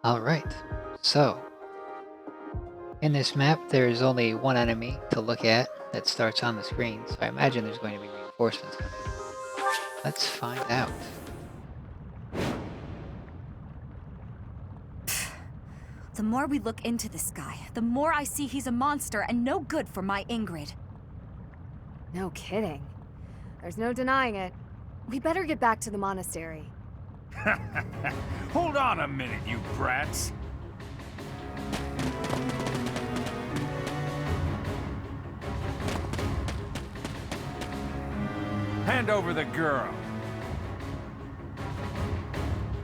Alright, so in this map there's only one enemy to look at that starts on the screen, so I imagine there's going to be reinforcements coming. Let's find out. The more we look into this guy, the more I see he's a monster and no good for my Ingrid. No kidding. There's no denying it. We better get back to the monastery. Hold on a minute, you brats. Hand over the girl.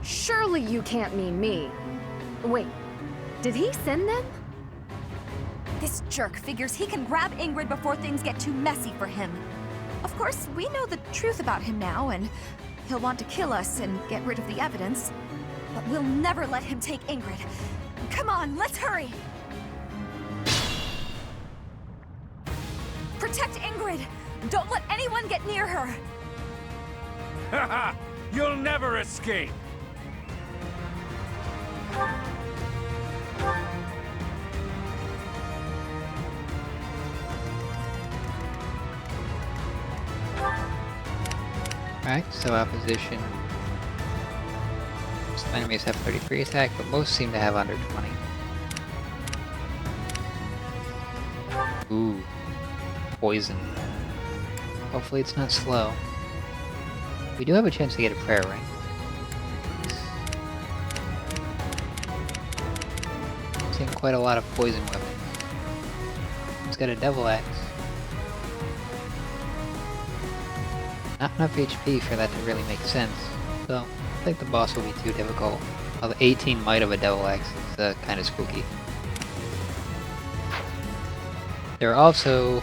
Surely you can't mean me. Wait, did he send them? This jerk figures he can grab Ingrid before things get too messy for him. Of course, we know the truth about him now, and he'll want to kill us and get rid of the evidence. But we'll never let him take Ingrid. Come on, let's hurry! Protect Ingrid! Don't let anyone get near her! Haha! You'll never escape! Alright, so opposition. Some enemies have 33 attack, but most seem to have under 20. Ooh. Poison. Hopefully it's not slow. We do have a chance to get a prayer ring. Seeing quite a lot of poison weapons. It's got a devil axe. Not enough HP for that to really make sense, so I think the boss will be too difficult. Although 18 might of a devil axe is kind of spooky. There are also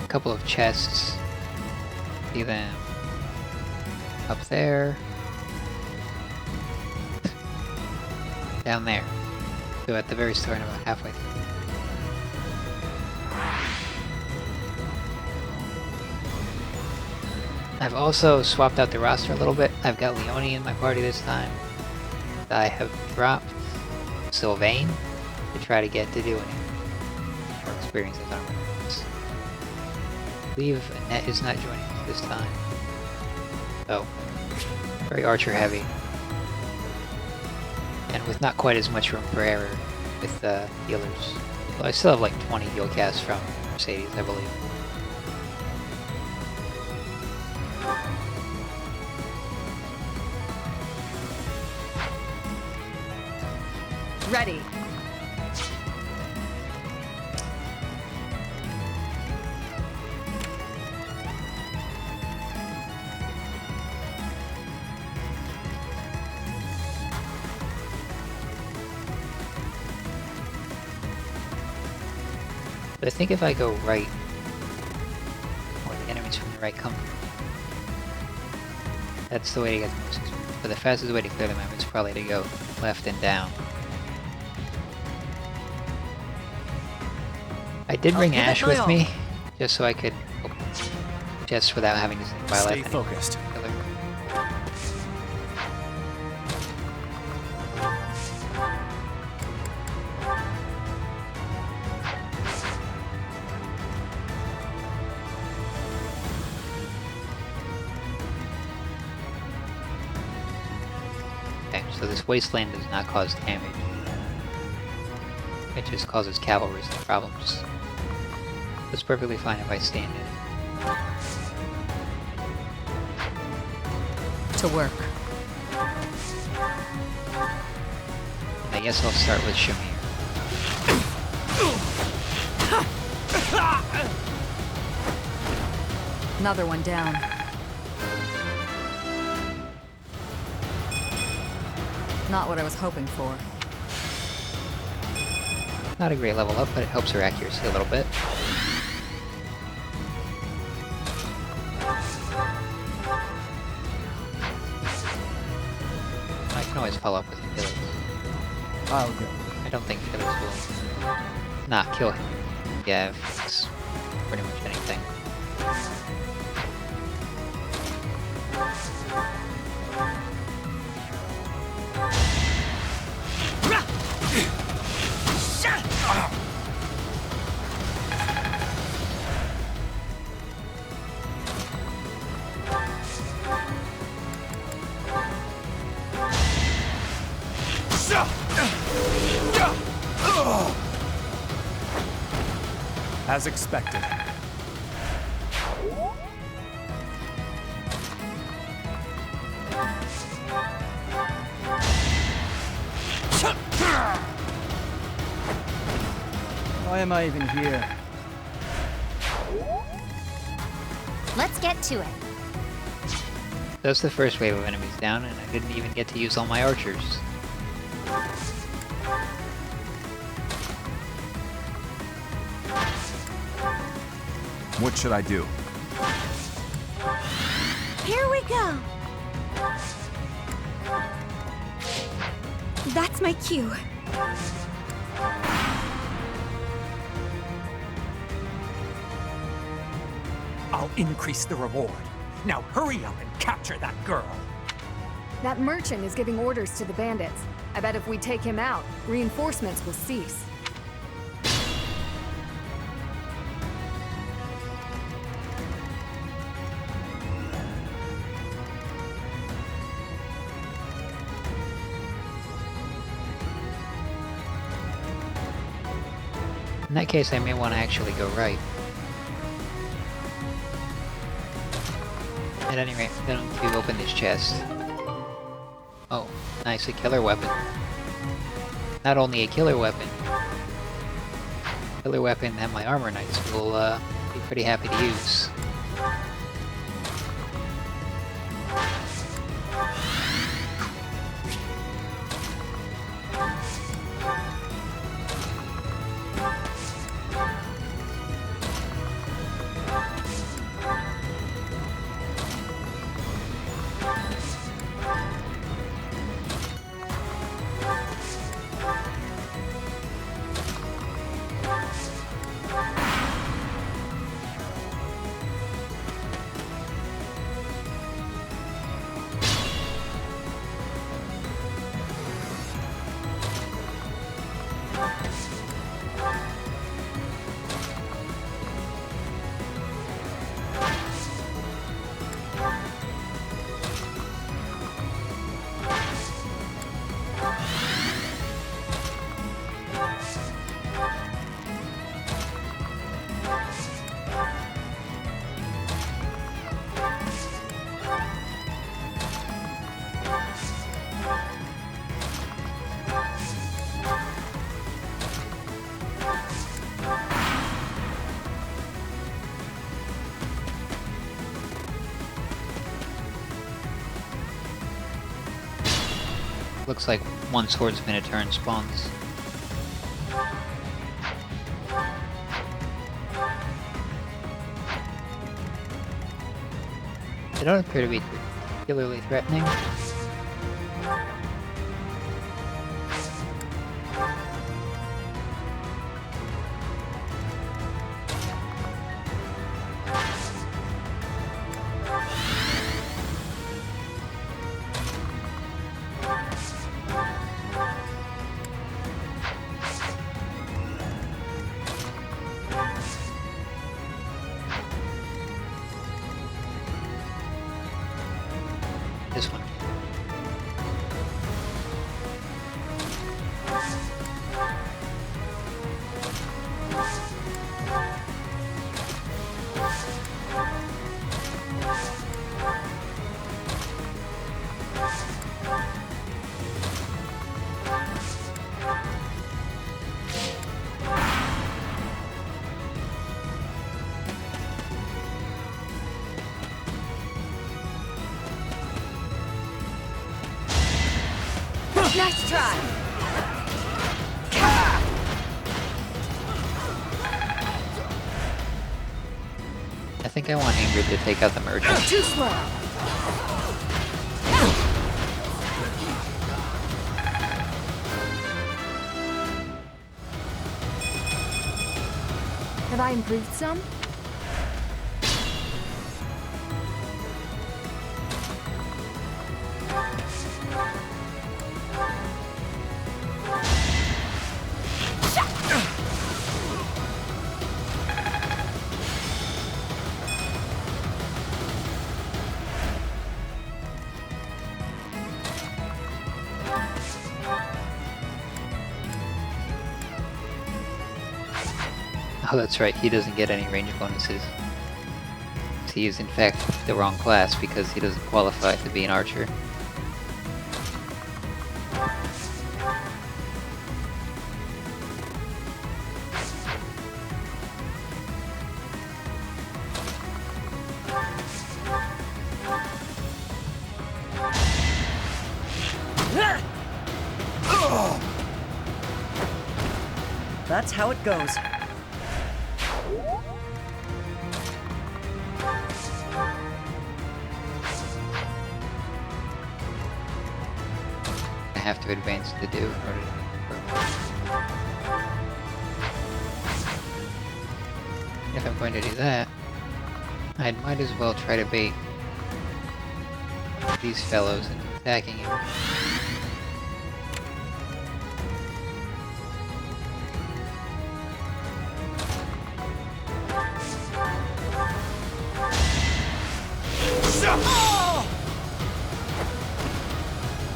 a couple of chests. See them up there, down there. So at the very start, about halfway through. I've also swapped out the roster a little bit. I've got Leone in my party this time. I have dropped Sylvain to try to get to do any more experiences on weapons. I believe Annette is not joining us this time. So, very archer heavy. And with not quite as much room for error with healers. Well, I still have like 20 heal casts from Mercedes, I believe. Ready. But I think if I go right, or the enemies from the right come from, that's the way to get the most experience. But the fastest way to clear the map is probably to go left and down. I did bring Ash with me, just so I could just without having to sneak by left. Stay focused. Okay, so this wasteland does not cause damage. It just causes cavalry some problems. It's perfectly fine if I stand in it. To work. And I guess I'll start with Shamir. Another one down. Not what I was hoping for. Not a great level up, but it helps her accuracy a little bit. I can always follow up with Phyllis. I'll go. I don't think Phyllis will not kill him. Yeah, if it's pretty much anything. As expected. Why am I even here? Let's get to it. That's the first wave of enemies down, and I didn't even get to use all my archers. What should I do? Here we go. That's my cue. I'll increase the reward. Now hurry up and capture that girl. That merchant is giving orders to the bandits. I bet if we take him out, reinforcements will cease. In that case, I may want to actually go right. At any rate, I'm going to open this chest. Oh, nice, a killer weapon. Not only a killer weapon that my armor knights will be pretty happy to use. Looks like one swordsman a turn spawns. They don't appear to be particularly threatening. This one. Nice try! I think I want Ingrid to take out the merchant. Too slow! Have I improved some? Oh, that's right, he doesn't get any range bonuses. He is in fact the wrong class because he doesn't qualify to be an archer. That's how it goes. I have to advance to do in order to... If I'm going to do that, I might as well try to bait these fellows into attacking him.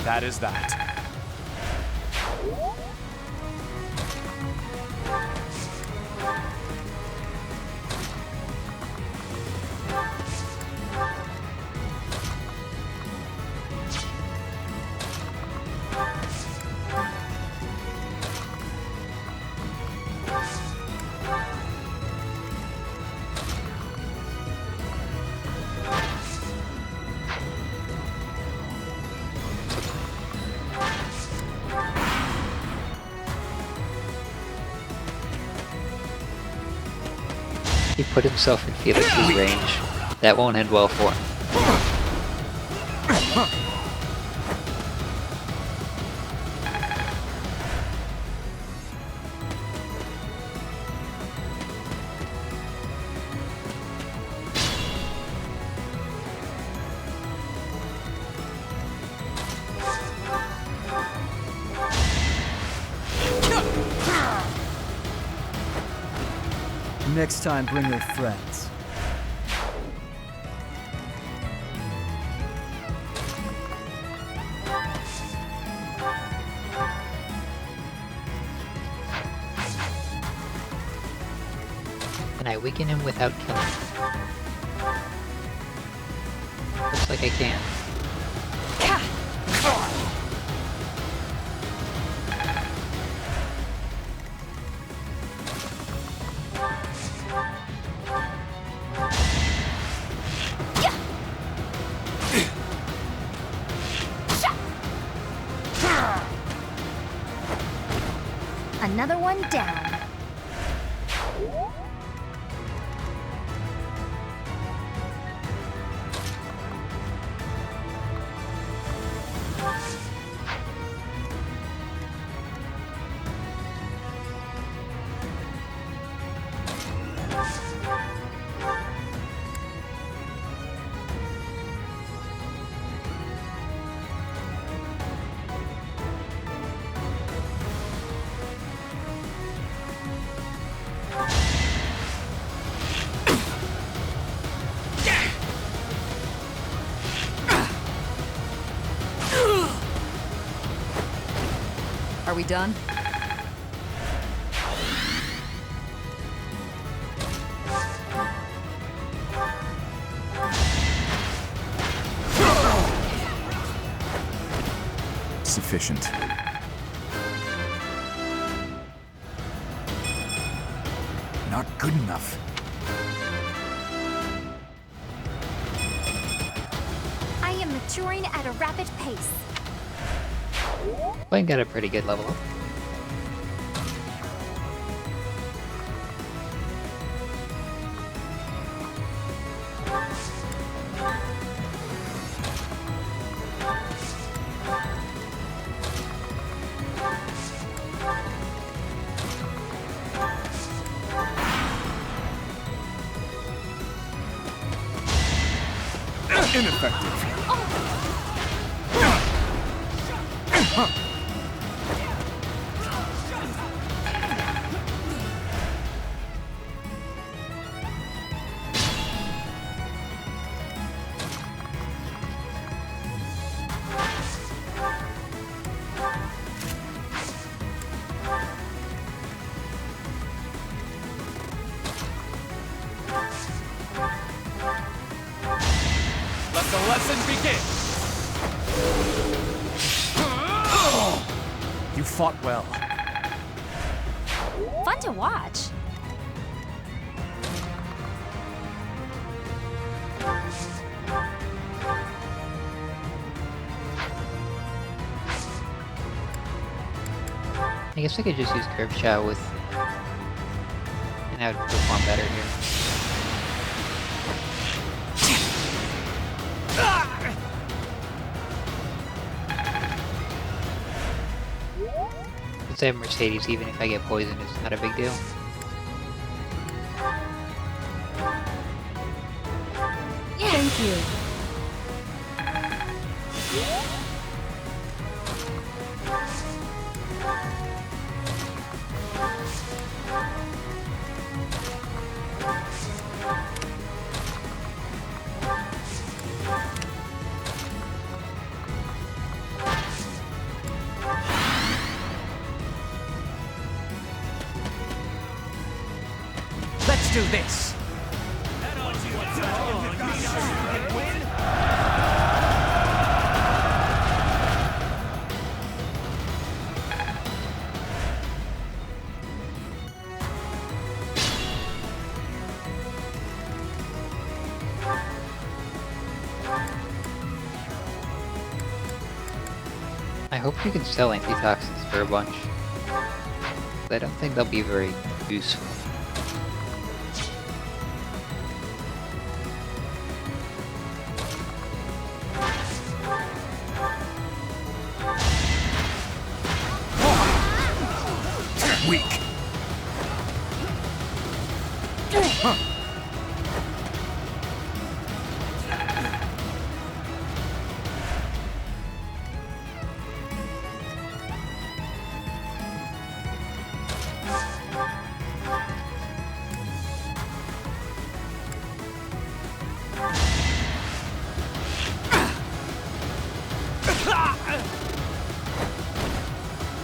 That is that. He put himself in Felix's range. That won't end well for him. Next time, bring your friends. Can I weaken him without killing him? Looks like I can. Another one down. Are we done? Sufficient. Not good enough. I am maturing at a rapid pace. Blaine got a pretty good level up. Ineffective. You fought well. Fun to watch. I guess I could just use curve shot with, and I would perform better here. Since I have Mercedes, even if I get poisoned, it's not a big deal. Thank you. Let's do this. I hope you can sell antitoxins for a bunch. I don't think they'll be very useful. Weak.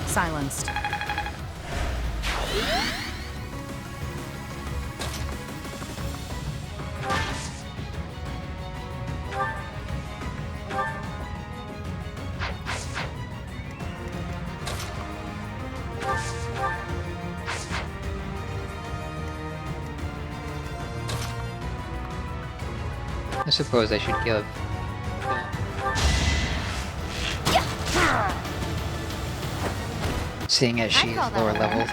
Silenced. I suppose I should give. Seeing as she is call that lower a win. leveled.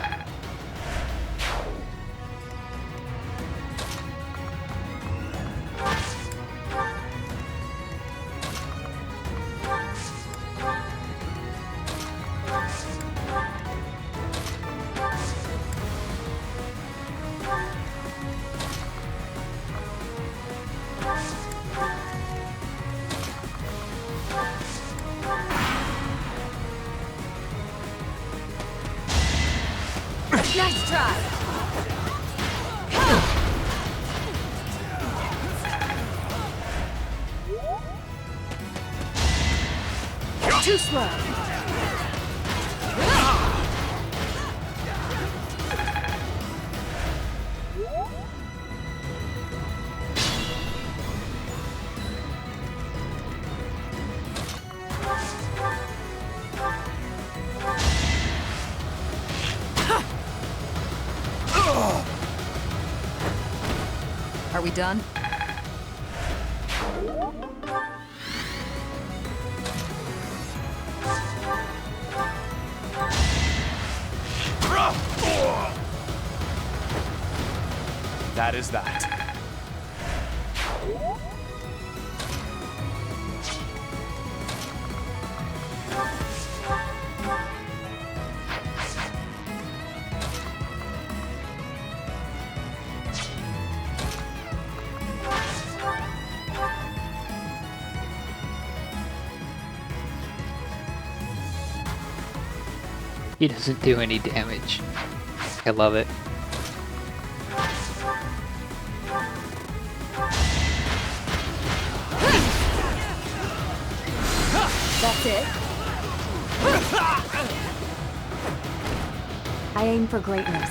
Nice try. Too slow. Are we done? That is that. He doesn't do any damage. I love it. That's it. I aim for greatness.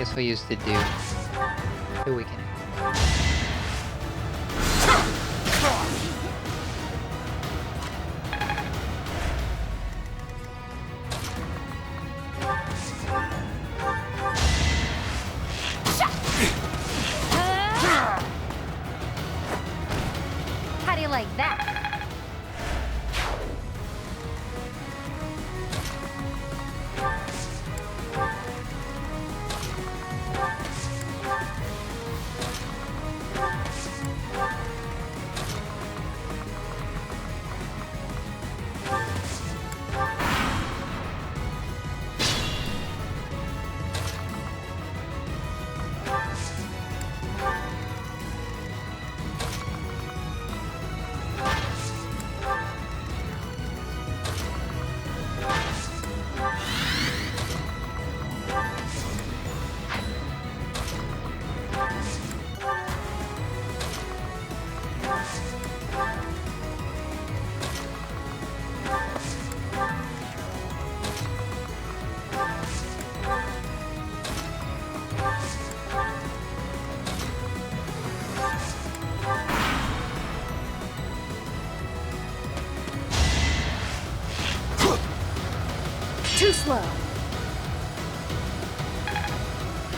guess we'll use the weakening. How do you like that? Too slow.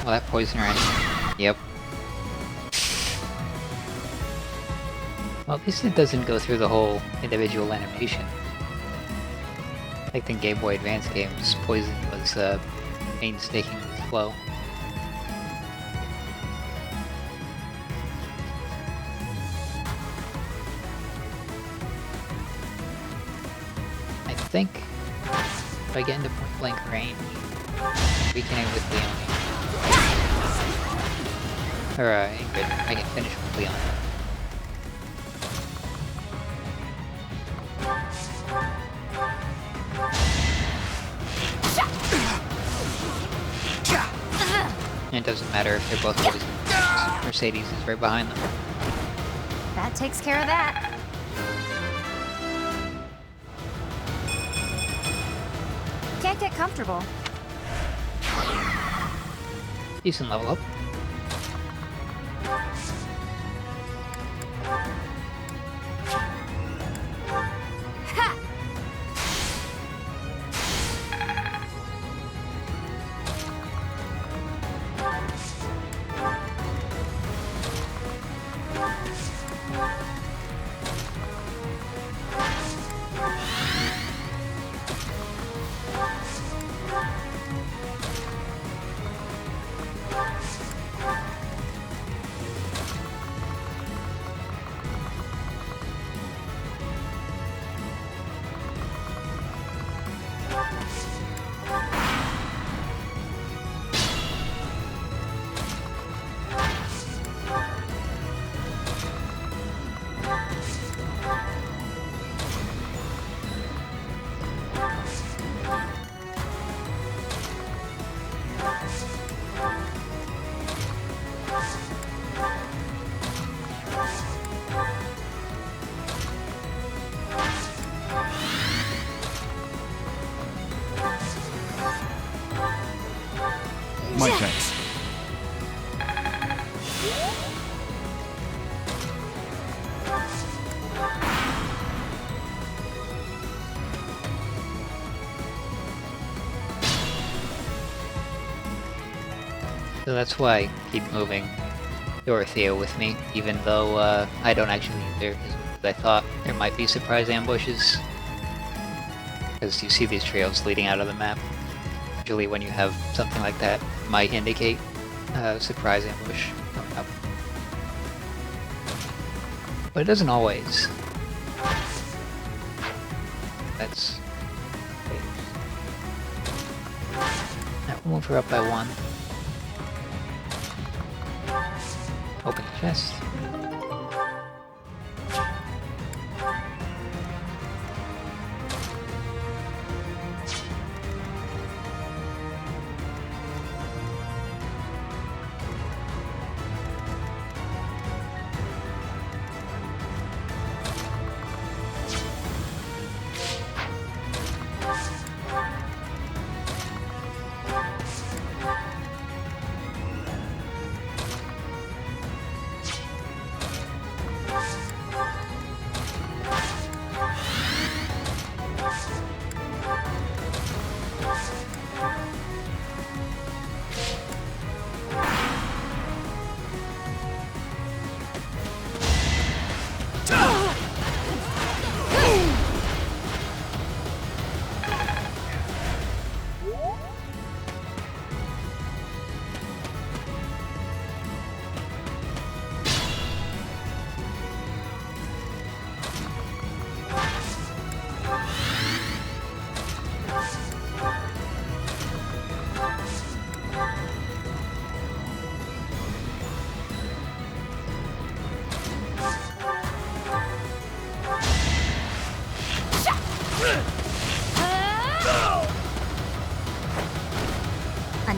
Well, that poison ran. Yep. Well, at least it doesn't go through the whole individual animation. Like the Game Boy Advance games, poison was painstakingly slow. I think if I get into point blank range, weakening with Leone. Or Ingrid, I can finish with Leone. And it doesn't matter if they're both poisoned. Mercedes is right behind them. That takes care of that. Can't get comfortable. Decent level up. Ha! My thanks. So that's why I keep moving Dorothea with me, even though I don't actually need her as much as I thought. There might be surprise ambushes, because you see these trails leading out of the map. Usually when you have something like that, it might indicate a surprise ambush coming up. But it doesn't always. That's... Now we'll move her up by one. Open the chest.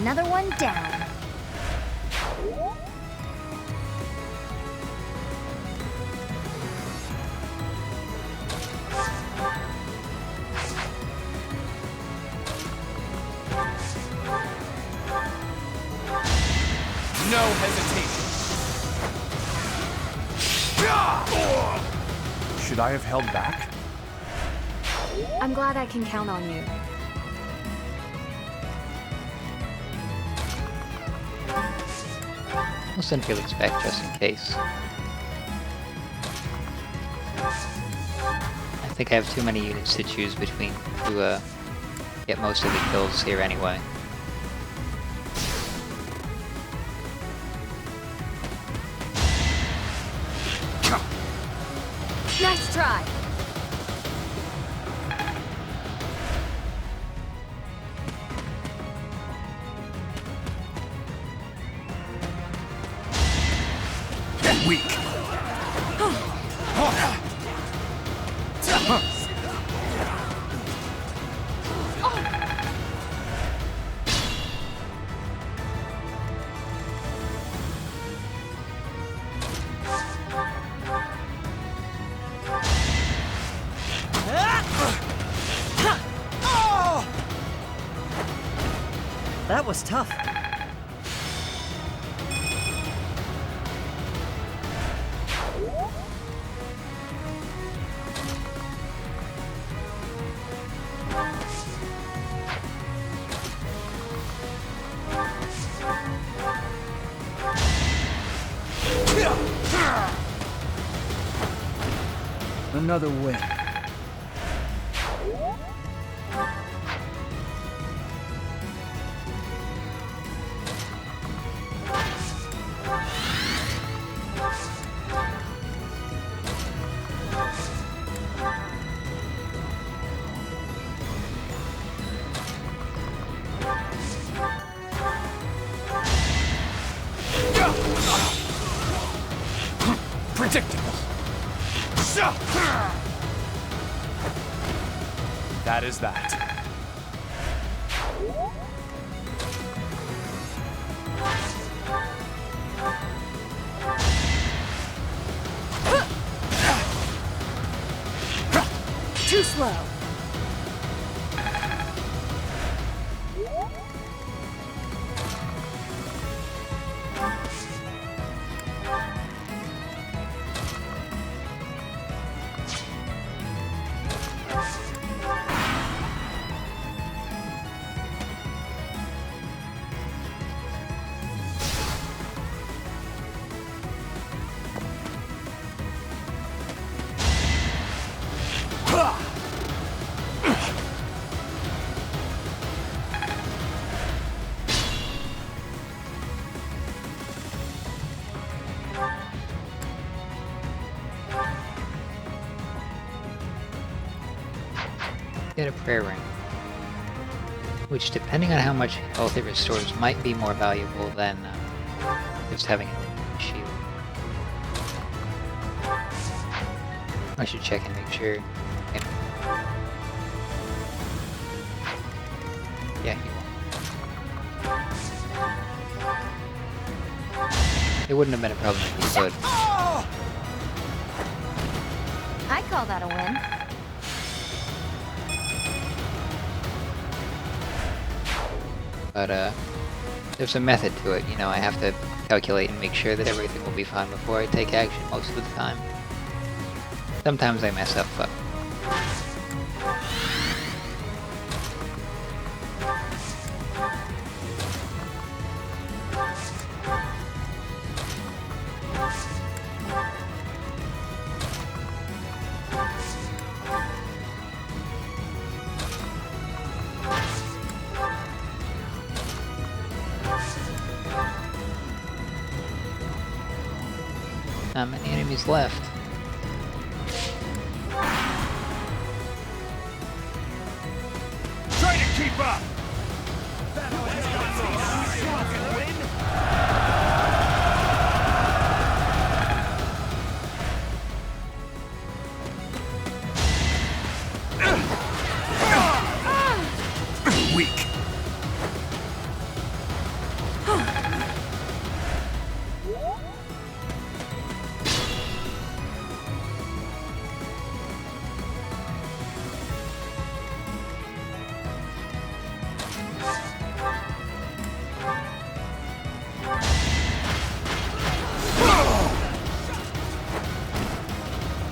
Another one down. No hesitation. Should I have held back? I'm glad I can count on you. We'll send Felix back just in case. I think I have too many units to choose between to get most of the kills here anyway. Nice try! Weak. That was tough. Another win. Predictable. That is that. Too slow. Get a prayer ring, which, depending on how much health it restores, might be more valuable than just having a shield. I should check and make sure. Yeah, he won't. It wouldn't have been a problem if he could. I call that a win. But there's a method to it, you know. I have to calculate and make sure that everything will be fine before I take action most of the time. Sometimes I mess up, but... Not many enemies left. Try to keep up! Weak.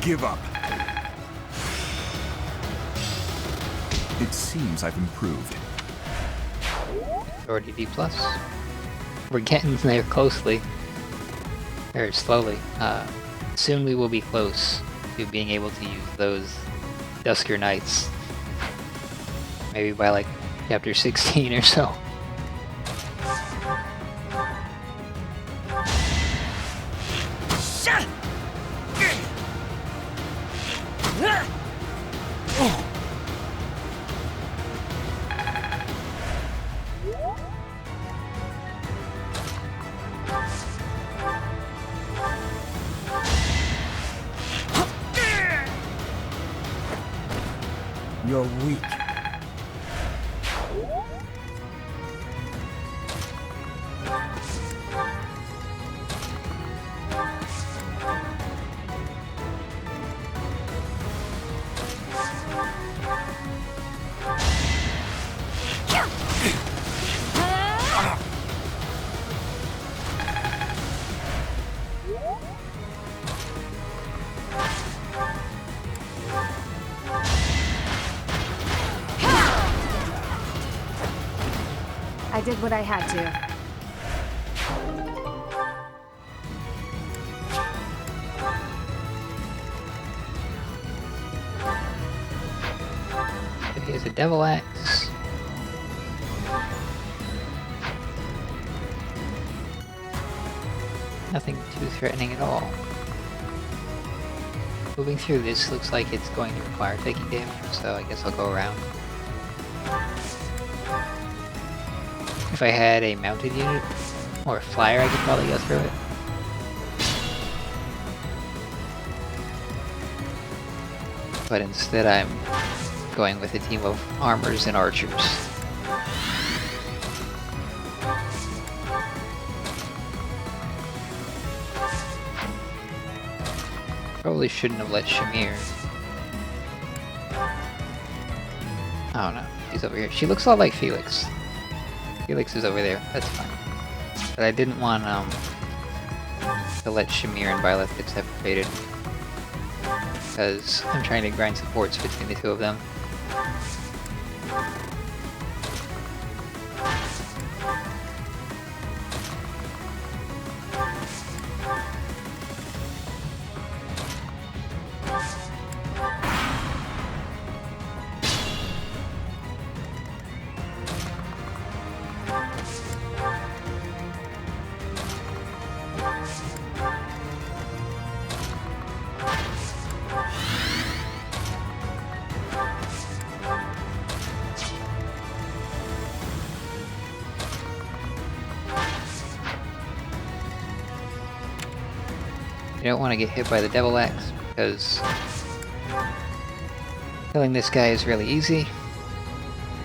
give up. It seems I've improved. Already D+. We're getting there closely. Or slowly. Soon we will be close to being able to use those Dusker Knights. Maybe by like chapter 16 or so. You're weak. I did what I had to. Here's a Devil Axe. Nothing too threatening at all. Moving through this looks like it's going to require taking damage, so I guess I'll go around. If I had a mounted unit, or a flyer, I could probably go through it. But instead I'm going with a team of armors and archers. Probably shouldn't have let Shamir. Oh no, she's over here. She looks a lot like Felix. Felix is over there, that's fine. But I didn't want to let Shamir and Violet get separated. Because I'm trying to grind supports between the two of them. You don't want to get hit by the Devil Axe, because killing this guy is really easy,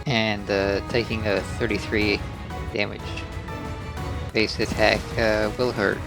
and taking a 33 damage base attack will hurt.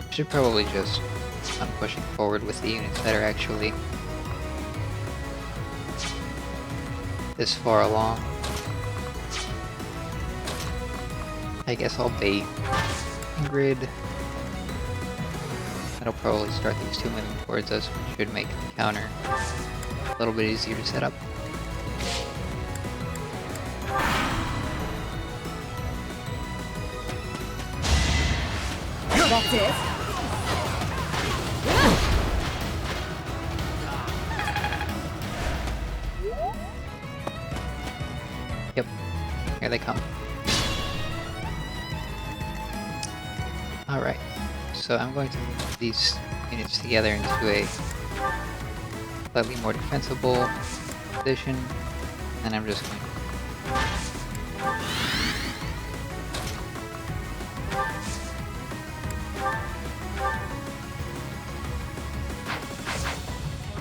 Should probably just I'm pushing forward with the units that are actually this far along. I guess I'll bait Ingrid. That'll probably start these two moving towards us, which should make the counter a little bit easier to set up. That's it? Yep, here they come. Alright, so I'm going to move these units together into a slightly more defensible position, and I'm just going to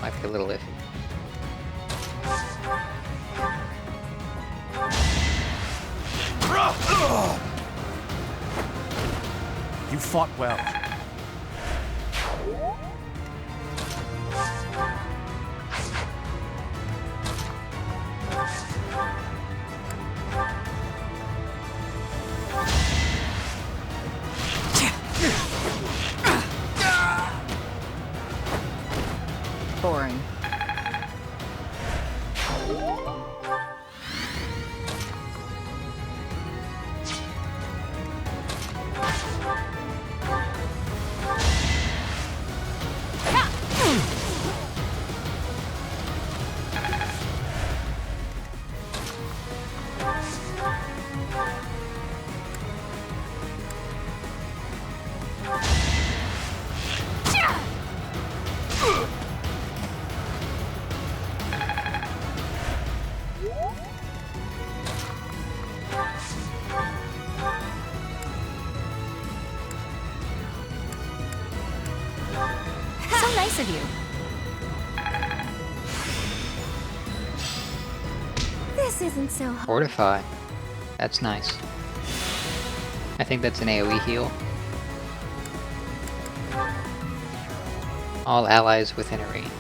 might be a little iffy. You fought well. Boring. So nice of you. This isn't so hard. Fortify. That's nice. I think that's an AoE heal. All allies within a range.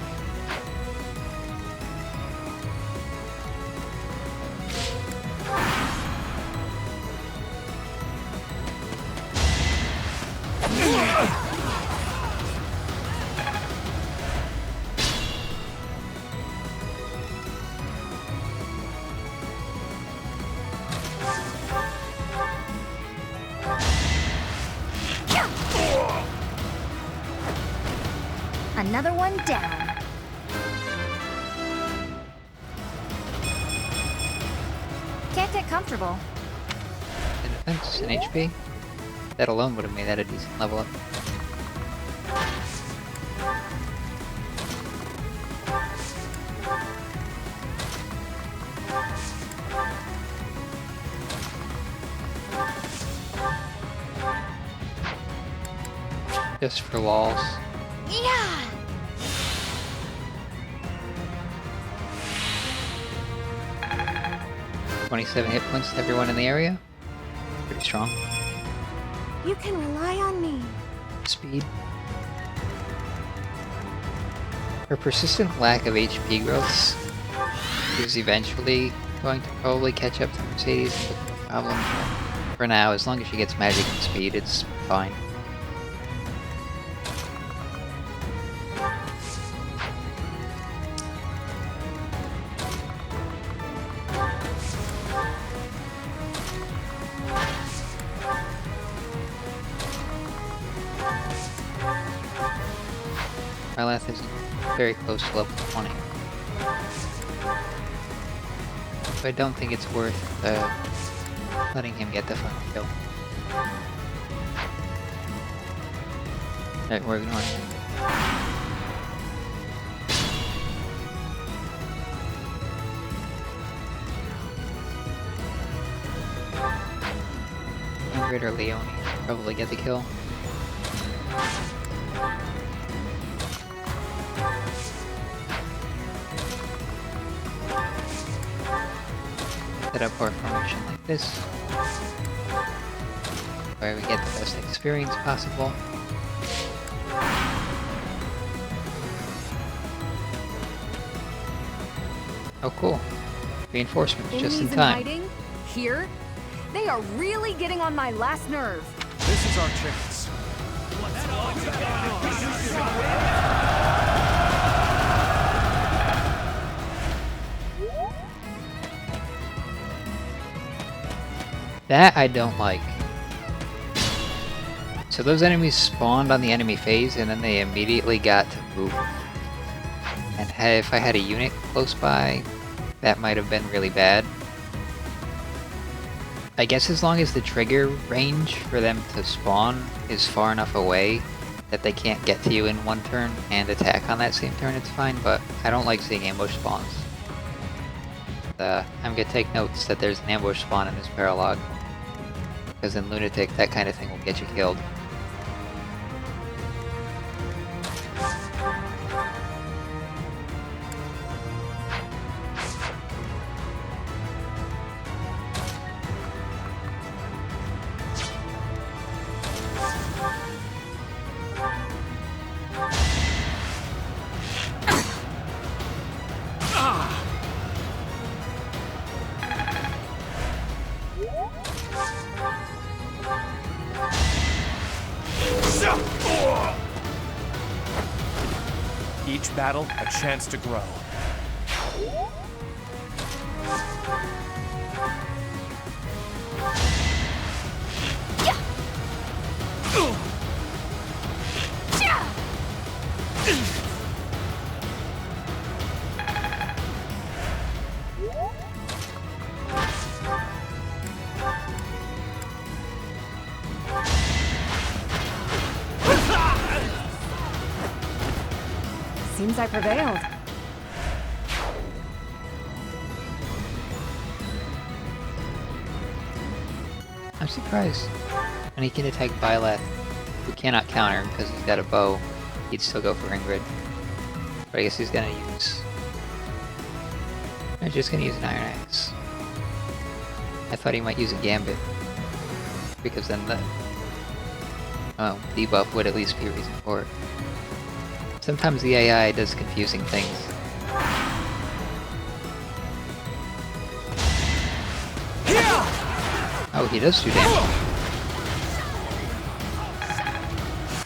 Another one down. Can't get comfortable. In defense and HP. That alone would have made that a decent level up. Just for lols. Yeah. 27 hit points to everyone in the area. Pretty strong. You can rely on me. Speed. Her persistent lack of HP growth is eventually going to probably catch up to Mercedes and become a problem. For now, as long as she gets magic and speed, it's fine. Rylath is very close to level 20. So I don't think it's worth letting him get the final kill. Alright, we're ignoring him. Ingrid or Leone probably get the kill. Set up our formation like this, where we get the best experience possible. Oh cool. Reinforcements just in Enemies in time. hiding? Here? They are really getting on my last nerve. This is our chance. That I don't like. So those enemies spawned on the enemy phase and then they immediately got to move. And if I had a unit close by, that might have been really bad. I guess as long as the trigger range for them to spawn is far enough away that they can't get to you in one turn and attack on that same turn, it's fine, but I don't like seeing ambush spawns. I'm gonna take notes that there's an ambush spawn in this paralogue, because in Lunatic that kind of thing will get you killed. Each battle, a chance to grow. Seems I prevailed. I'm surprised. When he can attack Byleth, who cannot counter him because he's got a bow, he'd still go for Ingrid. But I guess he's gonna use... I'm just gonna use an Iron Axe. I thought he might use a Gambit, because then the debuff would at least be a reason for it. Sometimes the AI does confusing things. Oh, he does do damage.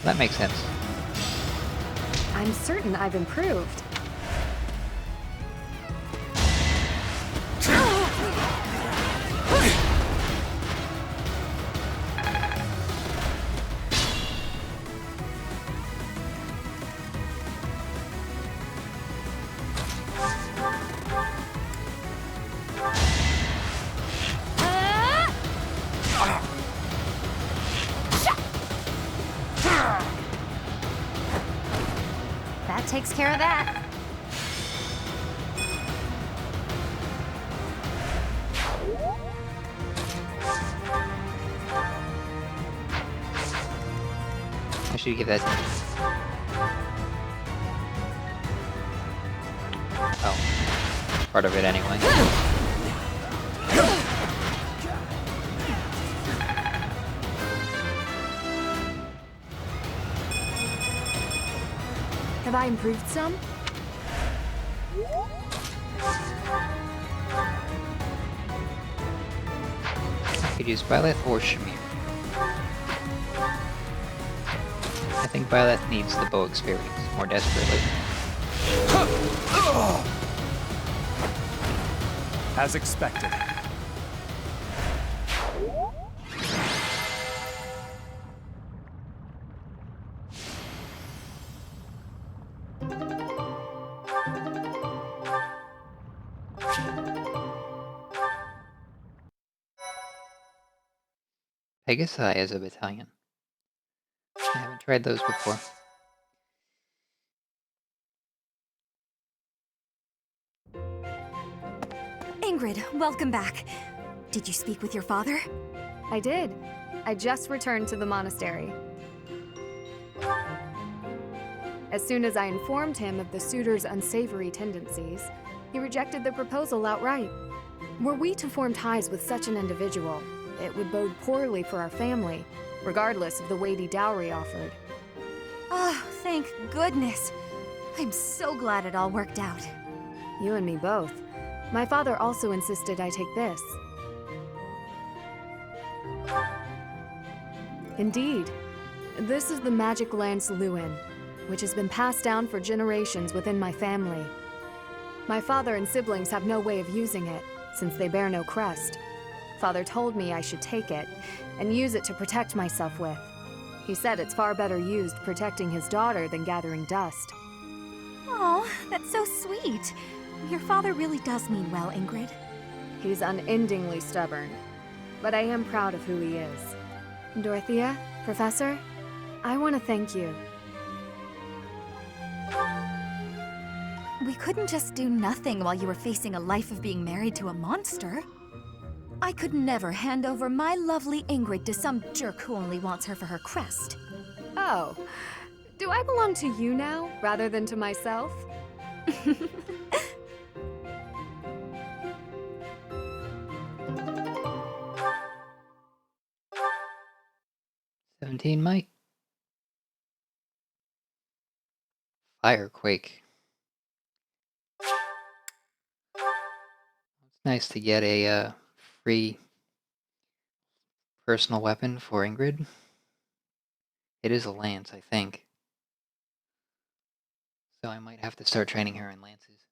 That makes sense. I'm certain I've improved. That takes care of that. I should give that to him. Oh. Part of it anyway. Have I improved some? I could use Byleth or Shamir. I think Byleth needs the bow experience more desperately. As expected. Pegasi as a battalion. I haven't tried those before. Ingrid, welcome back. Did you speak with your father? I did. I just returned to the monastery. As soon as I informed him of the suitor's unsavory tendencies, he rejected the proposal outright. Were we to form ties with such an individual, it would bode poorly for our family, regardless of the weighty dowry offered. Oh, thank goodness. I'm so glad it all worked out. You and me both. My father also insisted I take this. Indeed. This is the magic lance Lewin, which has been passed down for generations within my family. My father and siblings have no way of using it, since they bear no crest. Father told me I should take it, and use it to protect myself with. He said it's far better used protecting his daughter than gathering dust. Oh, that's so sweet. Your father really does mean well, Ingrid. He's unendingly stubborn, but I am proud of who he is. Dorothea, Professor, I want to thank you. We couldn't just do nothing while you were facing a life of being married to a monster. I could never hand over my lovely Ingrid to some jerk who only wants her for her crest. Oh, do I belong to you now, rather than to myself? 17 might. Firequake. It's nice to get a free personal weapon for Ingrid. It is a lance, I think. So I might have to start training her in lances.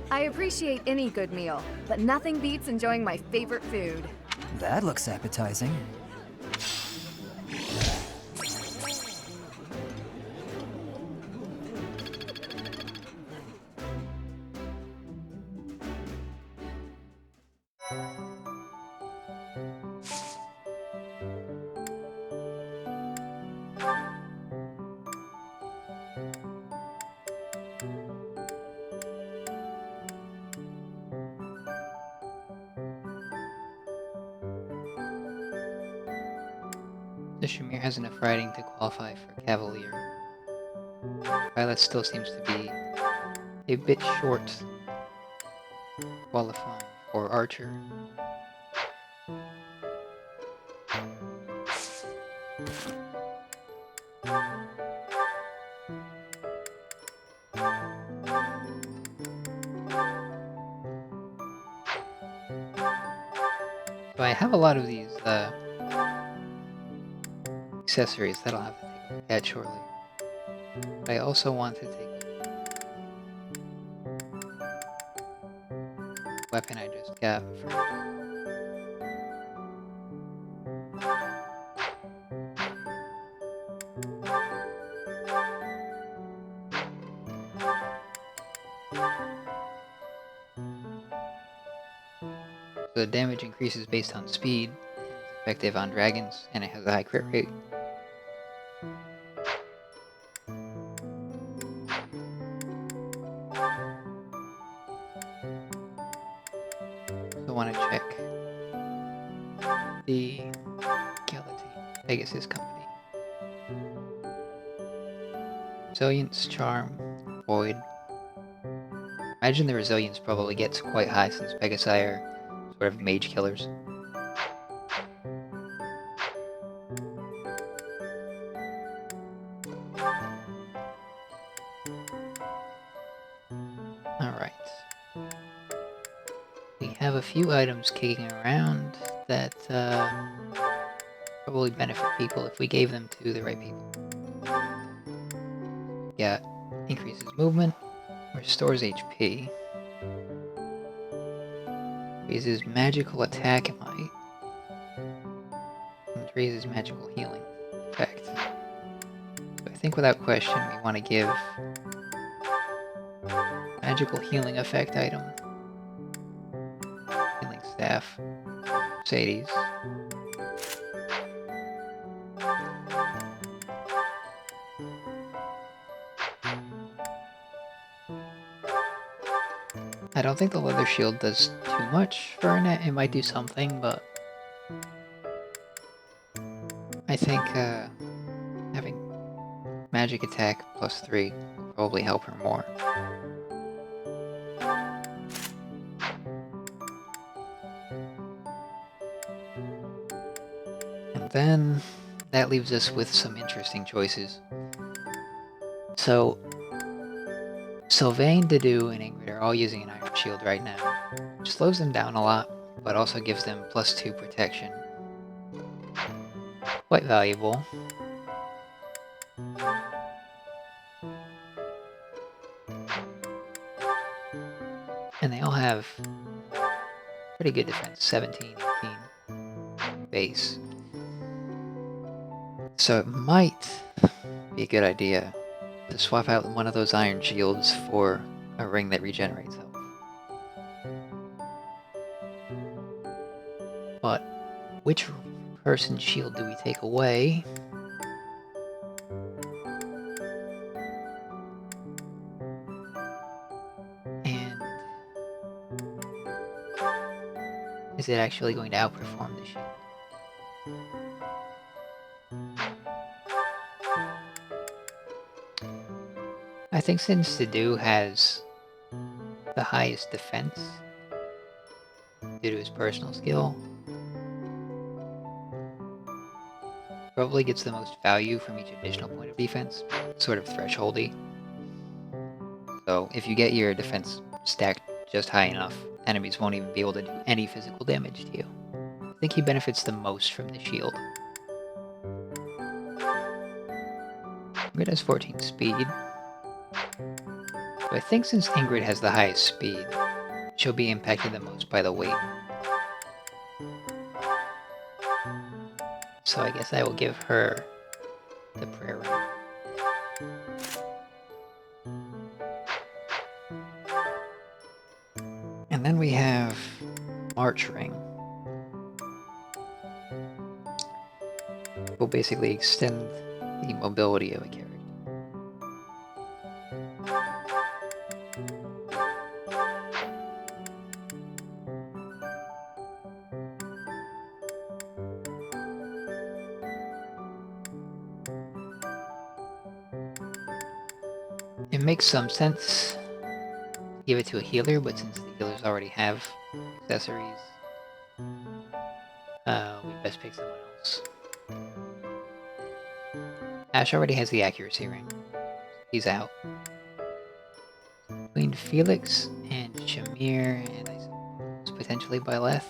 I appreciate any good meal, but nothing beats enjoying my favorite food. That looks appetizing. The Shamir has enough riding to qualify for Cavalier. Violet still seems to be a bit short qualifying for Archer. So I have a lot of these accessories that I'll have to take a look at shortly. But I also want to take the weapon I just got first. So the damage increases based on speed, and is effective on dragons, and it has a high crit rate. So I want to check the Guillotine Pegasus Company. Resilience, Charm, Void. Imagine the resilience probably gets quite high since Pegasi are sort of mage killers. Alright. We have a few items kicking around that probably benefit people if we gave them to the right people. Yeah, increases movement, restores HP, raises magical attack might, and raises magical healing effect. So I think without question we want to give magical healing effect item, healing staff, Mercedes. I don't think the leather shield does too much for Annette. It might do something, but I think having magic attack +3 will probably help her more. And then that leaves us with some interesting choices. So Sylvain, Dedu, and Ingrid are all using an iron shield right now, which slows them down a lot, but also gives them +2 protection. Quite valuable. And they all have pretty good defense, 17, 18 base. So it might be a good idea to swap out one of those iron shields for a ring that regenerates health. But which person's shield do we take away? And is it actually going to outperform the shield? I think since Dedu has the highest defense due to his personal skill, probably gets the most value from each additional point of defense, sort of thresholdy. So if you get your defense stacked just high enough, enemies won't even be able to do any physical damage to you. I think he benefits the most from the shield. Ingrid has 14 speed. So I think since Ingrid has the highest speed, she'll be impacted the most by the weight. So I guess I will give her the prayer ring. And then we have March Ring. Will basically extend the mobility of a character. It makes some sense to give it to a healer, but since the healers already have accessories, we best pick someone else. Ash already has the accuracy ring. He's out. Between Felix and Shamir, and I suppose potentially Byleth.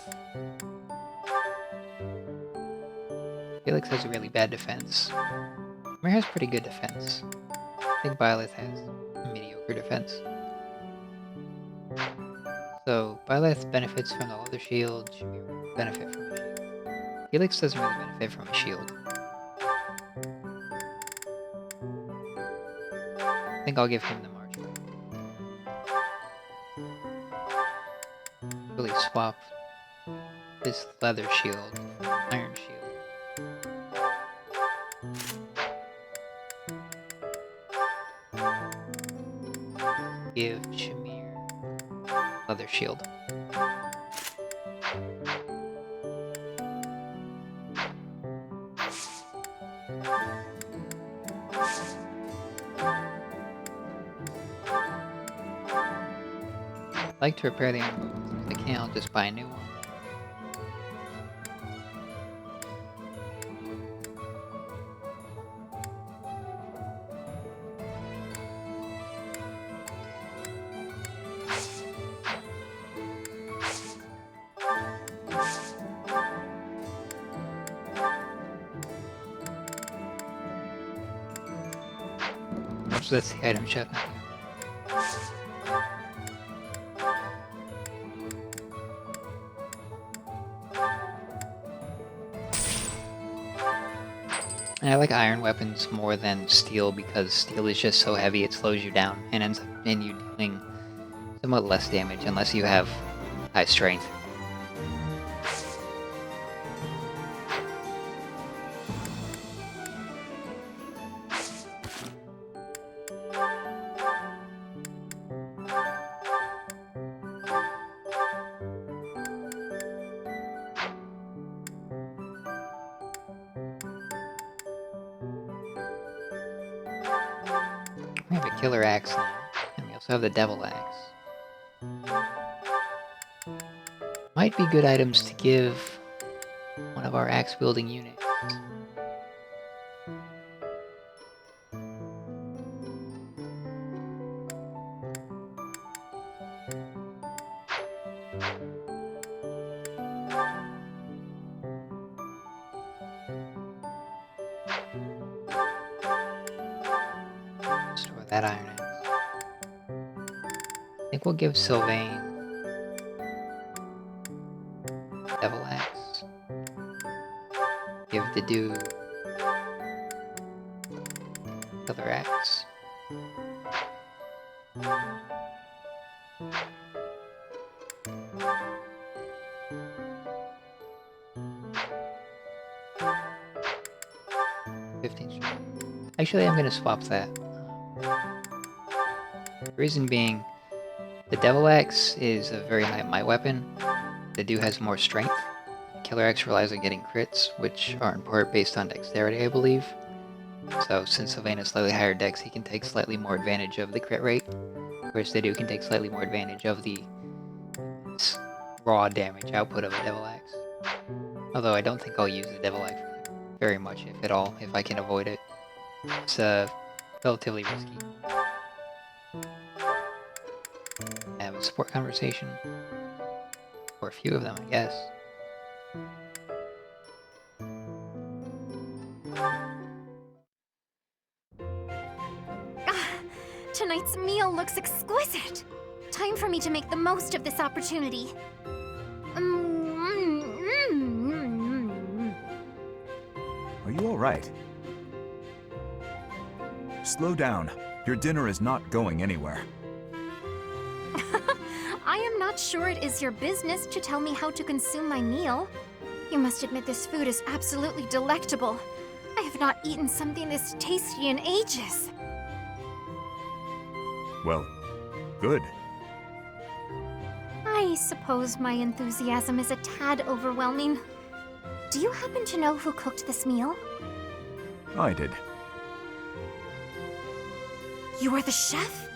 Felix has a really bad defense. Shamir has pretty good defense. I think Byleth has mediocre defense. So Byleth benefits from the leather shield, Shamir will benefit from a shield. Felix doesn't really benefit from a shield. I think I'll give him the march ring. Really swap this leather shield for an iron shield. Give Shamir leather shield. I'd like to repair the armor. If I can't, I'll just buy a new one. So that's the item shop. And I like iron weapons more than steel because steel is just so heavy it slows you down and ends up in you doing somewhat less damage unless you have high strength. We have a killer axe now, and we also have the devil axe. Might be good items to give one of our axe wielding units. Store that iron axe. I think we'll give Sylvain devil axe. Give the dude killer axe. Actually, I'm gonna swap that. The reason being, the Devil Axe is a very high might weapon. The dude has more strength. Killer Axe relies on getting crits, which are in part based on dexterity, I believe. So since Sylvain has slightly higher dex, he can take slightly more advantage of the crit rate, whereas the dude can take slightly more advantage of the raw damage output of a Devil Axe. Although I don't think I'll use the Devil Axe for that. very much, if at all, if I can avoid it. It's relatively risky. Have a support conversation. Or a few of them, I guess. Tonight's meal looks exquisite. Time for me to make the most of this opportunity. Are you all right? Slow down. Your dinner is not going anywhere. I am not sure it is your business to tell me how to consume my meal. You must admit this food is absolutely delectable. I have not eaten something this tasty in ages. Well, good. I suppose my enthusiasm is a tad overwhelming. Do you happen to know who cooked this meal? I did. You are the chef?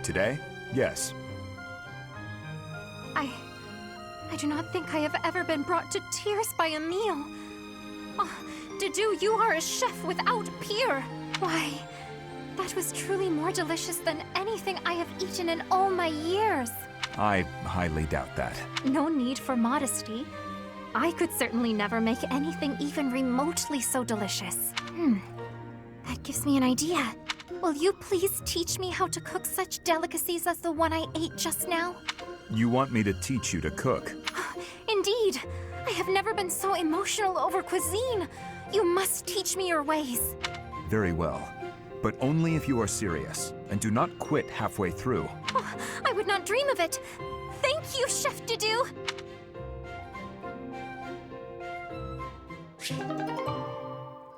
Today? Yes. I do not think I have ever been brought to tears by a meal. Oh, Dedu, you are a chef without peer. Why, that was truly more delicious than anything I have eaten in all my years. I highly doubt that. No need for modesty. I could certainly never make anything even remotely so delicious. That gives me an idea. Will you please teach me how to cook such delicacies as the one I ate just now? You want me to teach you to cook? Indeed. I have never been so emotional over cuisine. You must teach me your ways. Very well. But only if you are serious, and do not quit halfway through. Oh, I would not dream of it. Thank you, Chef Dedu.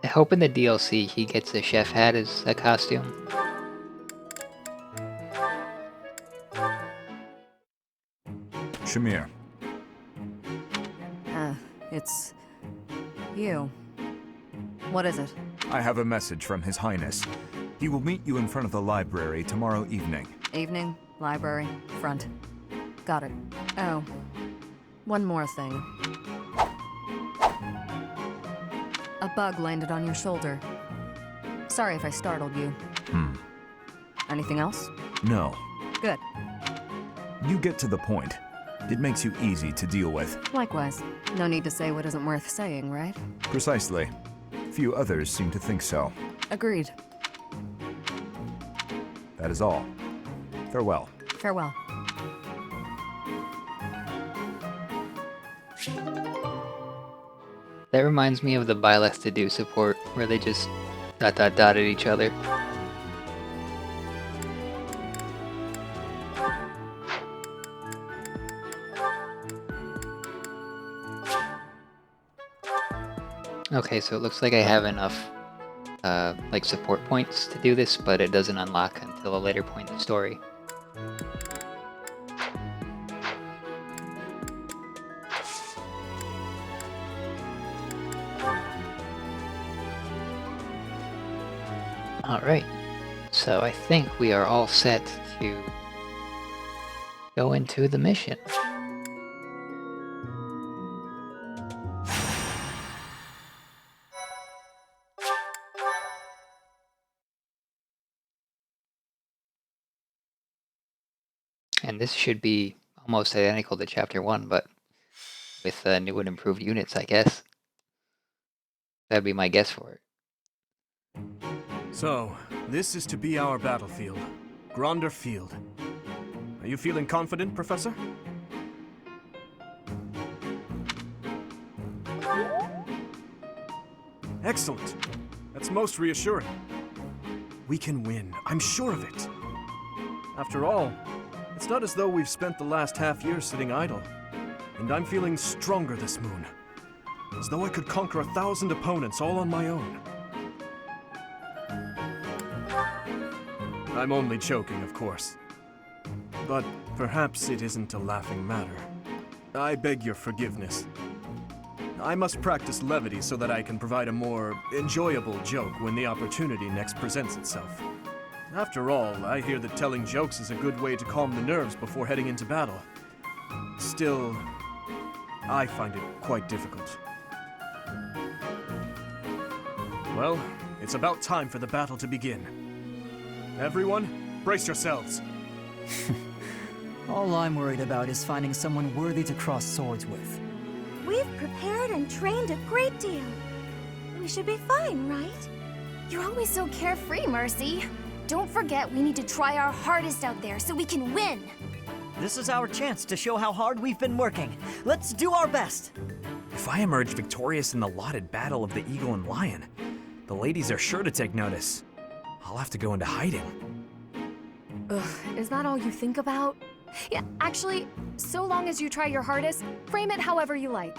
I hope in the DLC he gets a chef hat as a costume. Shamir. It's... you. What is it? I have a message from His Highness. He will meet you in front of the library tomorrow evening. Evening, library, front. Got it. Oh. One more thing. A bug landed on your shoulder. Sorry if I startled you. Anything else? No. Good. You get to the point. It makes you easy to deal with. Likewise. No need to say what isn't worth saying, right? Precisely. Few others seem to think so. Agreed. That is all. Farewell. Farewell. That reminds me of the Buy Less to Do support, where they just ... at each other. Okay, so it looks like I have enough like support points to do this, but it doesn't unlock until a later point in the story. Alright, so I think we are all set to go into the mission. And this should be almost identical to Chapter 1, but with new and improved units, I guess. That'd be my guess for it. So, this is to be our battlefield. Gronder Field. Are you feeling confident, Professor? Excellent. That's most reassuring. We can win. I'm sure of it. After all, it's not as though we've spent the last half year sitting idle. And I'm feeling stronger this moon. As though I could conquer 1,000 opponents all on my own. I'm only joking, of course. But perhaps it isn't a laughing matter. I beg your forgiveness. I must practice levity so that I can provide a more enjoyable joke when the opportunity next presents itself. After all, I hear that telling jokes is a good way to calm the nerves before heading into battle. Still, I find it quite difficult. Well, it's about time for the battle to begin. Everyone, brace yourselves. All I'm worried about is finding someone worthy to cross swords with. We've prepared and trained a great deal. We should be fine, right? You're always so carefree, Mercy. Don't forget we need to try our hardest out there so we can win. This is our chance to show how hard we've been working. Let's do our best! If I emerge victorious in the lauded battle of the Eagle and Lion, the ladies are sure to take notice. I'll have to go into hiding. Ugh, is that all you think about? Yeah, actually, so long as you try your hardest, frame it however you like.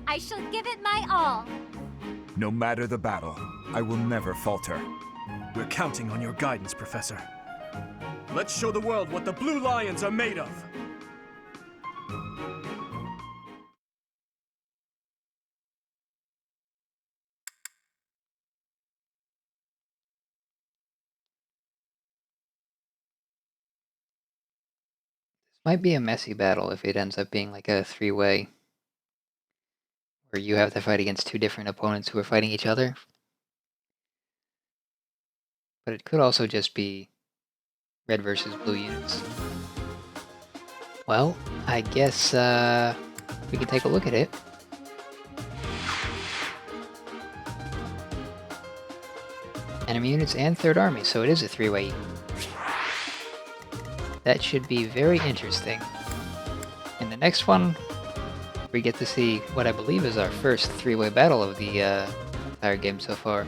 I shall give it my all. No matter the battle, I will never falter. We're counting on your guidance, Professor. Let's show the world what the Blue Lions are made of! Might be a messy battle if it ends up being like a three-way, where you have to fight against two different opponents who are fighting each other. But it could also just be red versus blue units. Well, I guess we can take a look at it. Enemy units and Third Army, so it is a three-way. That should be very interesting. In the next one, we get to see what I believe is our first three-way battle of the entire game so far.